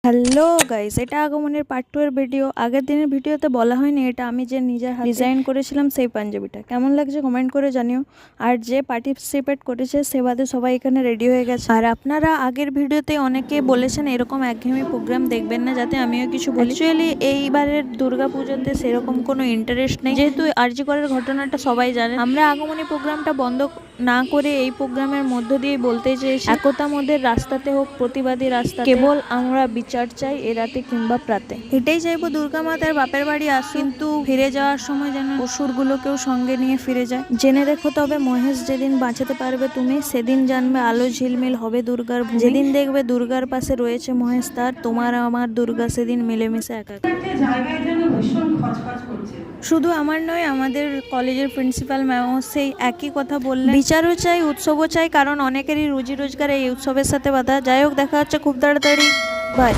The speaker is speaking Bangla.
হ্যালো গাইস, এটা আগমনের পার্ট 2 এর ভিডিও। আগের দিনের ভিডিওতে বলা হয়নি, এটা আমি যে নিজের হাতে ডিজাইন করেছিলাম সেই পাঞ্জাবিটা কেমন লাগছে কমেন্ট করে জানিও। আর যে পার্টিসিপেট করেছে সে বাদে সবাই এখানে রেডি হয়ে গেছে। আর আপনারা আগের ভিডিওতে অনেকে বলেছেন এরকম একঘেয়েমি প্রোগ্রাম দেখবেন না, যাতে আমিও কিছু বলি। অ্যাকচুয়ালি এইবারের দুর্গাপুজোতে সেরকম কোনো ইন্টারেস্ট নেই, যেহেতু আরজি করের ঘটনাটা সবাই জানে। আমরা আগমনী প্রোগ্রামটা বন্ধ না করে এই প্রোগ্রামের মধ্য দিয়ে বলতে চেয়েছি, একতা মোদের রাস্তাতে হোক প্রতিবাদী রাস্তা, কেবল আমরা বিচার চাই এ রাতে কিংবা প্রাতে। এটাই চাইবো দুর্গা মাতার বাপের বাড়ি কিন্তু ফিরে যাওয়ার সময় যেন অসুরগুলোকেও সঙ্গে নিয়ে ফিরে যায়। জেনে রেখো তবে মহেশ, যেদিন বাঁচাতে পারবে তুমি সেদিন জানবে আলো ঝিলমিল হবে দুর্গার ভূমি। যেদিন দেখবে দুর্গার পাশে রয়েছে মহেশ, তার তোমার আমার দুর্গা সেদিন মিলেমিশে একা। শুধু আমার নয়, আমাদের কলেজের প্রিন্সিপাল ম্যামও সেই একই কথা বললেন। বিচারও চাই, উৎসবও চাই, কারণ অনেকেরই রুজি রোজগার এই উৎসবের সাথে বাধা। যাই হোক, দেখা হচ্ছে খুব তাড়াতাড়ি। বাই।